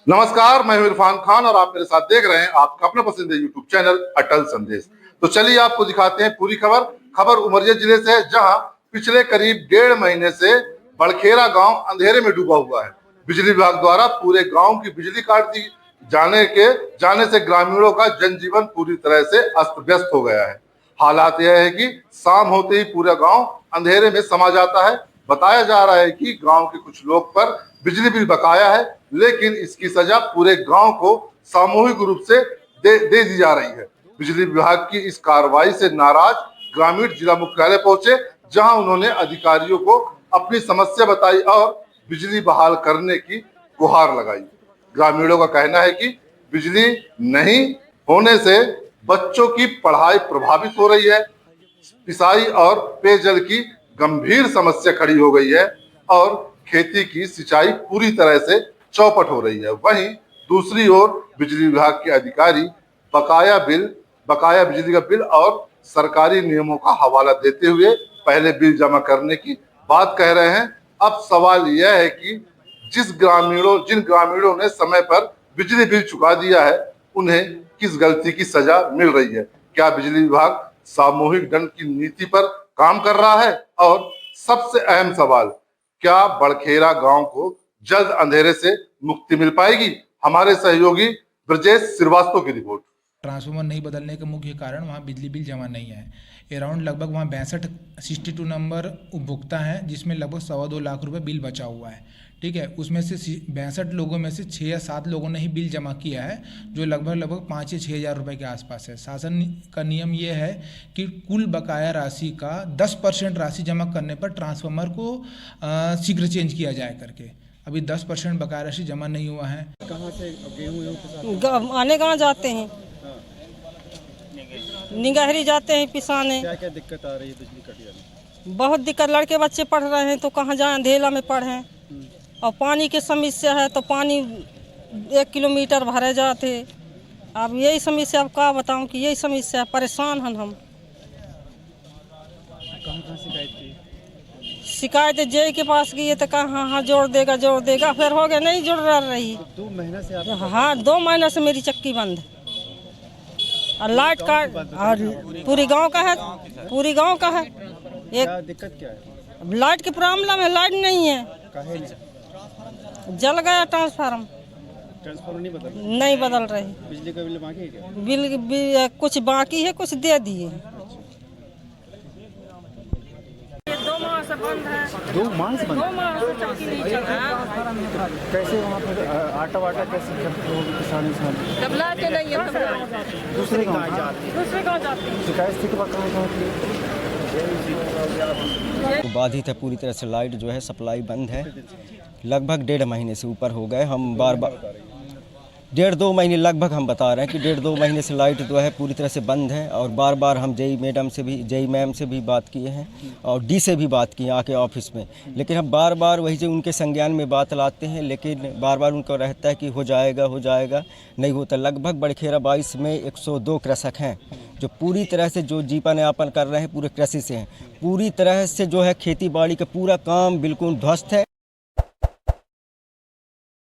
नमस्कार, मैं हूं इरफान खान और आप मेरे साथ देख रहे हैं आपका अपना पसंदीदा यूट्यूब चैनल अटल संदेश। तो चलिए आपको दिखाते हैं पूरी खबर उमरिया जिले से है, जहां पिछले करीब 1.5 महीने से बड़खेरा गांव अंधेरे में डूबा हुआ है। बिजली विभाग द्वारा पूरे गांव की बिजली काट दी जाने से ग्रामीणों का जनजीवन पूरी तरह से अस्त व्यस्त हो गया है। हालात यह है कि शाम होते ही पूरा गांव अंधेरे में समा जाता है। बताया जा रहा है कि गांव के कुछ लोग पर बिजली बिल बकाया है, लेकिन इसकी सजा पूरे गांव को सामूहिक रूप से दे दी जा रही है। बिजली विभाग की इस कार्रवाई से नाराज ग्रामीण जिला मुख्यालय पहुंचे, जहां उन्होंने अधिकारियों को अपनी समस्या बताई और बिजली बहाल करने की गुहार लगाई। ग्रामीणों का कहना है कि बिजली नहीं होने से बच्चों की पढ़ाई प्रभावित हो रही है, पिसाई और पेयजल की गंभीर समस्या खड़ी हो गई है और खेती की सिंचाई पूरी तरह से चौपट हो रही है। वहीं दूसरी ओर बिजली विभाग के अधिकारी बकाया बिजली का बिल और सरकारी नियमों का हवाला देते हुए पहले बिल जमा करने की बात कह रहे हैं। अब सवाल यह है कि जिन ग्रामीणों ने समय पर बिजली बिल चुका दिया है, उन्हें किस गलती की सजा मिल रही है? क्या बिजली विभाग सामूहिक दंड की नीति पर काम कर रहा है? और सबसे अहम सवाल, क्या बड़खेरा गांव को जल्द अंधेरे से मुक्ति मिल पाएगी? हमारे सहयोगी ब्रजेश श्रीवास्तव की रिपोर्ट। ट्रांसफार्मर नहीं बदलने का मुख्य कारण वहाँ बिजली बिल जमा नहीं है। अराउंड लगभग वहाँ 62 नंबर उपभोक्ता हैं, जिसमें लगभग 2.25 लाख रुपए बिल बचा हुआ है। ठीक है, उसमें से 62 लोगों में से 6 या 7 लोगों ने ही बिल जमा किया है, जो लगभग 5 या 6 हज़ार रुपये के आसपास है। शासन का नियम ये है कि कुल बकाया राशि का 10% राशि जमा करने पर ट्रांसफार्मर को शीघ्र चेंज किया जाए करके। अभी 10% बकाया राशि जमा नहीं हुआ है। कहाँ से गेहूँ आने कहाँ जाते हैं? निगहरी जाते हैं पिसाने। क्या क्या दिक्कत आ रही है बिजली कट जाने? बहुत दिक्कत, लड़के बच्चे पढ़ रहे हैं तो कहाँ जाएं, अंधेला में पढ़ें। और पानी की समस्या है तो पानी 1 किलोमीटर भरे जाते। अब यही समस्या, अब क्या बताऊं कि यही समस्या, परेशान हैं हम। कहाँ शिकायत की? शिकायत जेई के पास गई तो कहा हाँ जोड़ देगा, फिर हो गया नहीं जुड़ रही। तो 2 महीना से आप? हाँ, 2 महीने से मेरी चक्की बंद है और लाइट का और पूरी गांव का है। क्या दिक्कत क्या है? लाइट की प्रॉब्लम है, लाइट नहीं है। काहे नहीं? जल गया ट्रांसफार्मर नहीं बदल रही। बिजली का बिल बाकी है क्या? बिल कुछ बाकी है, कुछ दे दिए। 2 माह से बंद है। 2 माह से बंद? 2 माह से चक्की नहीं चल रहा है। कैसे वहाँ पर आटा वाटा कैसे करते हो किसान? तबला के नहीं है, दूसरे गाँव जाते हैं। शिकायत के बाद कहाँ की? तो बाधित है पूरी तरह से। लाइट जो है सप्लाई बंद है, लगभग 1.5 महीने से ऊपर हो गए। हम बार 1.5-2 महीने लगभग हम बता रहे हैं कि 1.5-2 महीने से लाइट जो है पूरी तरह से बंद है। और बार बार हम जेई मैम से भी बात किए हैं और डी से भी बात की आके ऑफिस में, लेकिन हम बार बार वही जो उनके संज्ञान में बात लाते हैं, लेकिन बार बार उनको रहता है कि हो जाएगा, नहीं होता। लगभग बड़खेरा 22 में 102 कृषक हैं जो पूरी तरह से जो जीवन यापन कर रहे हैं पूरे कृषि से हैं। पूरी तरह से जो है खेती बाड़ी का पूरा काम बिल्कुल ध्वस्त है।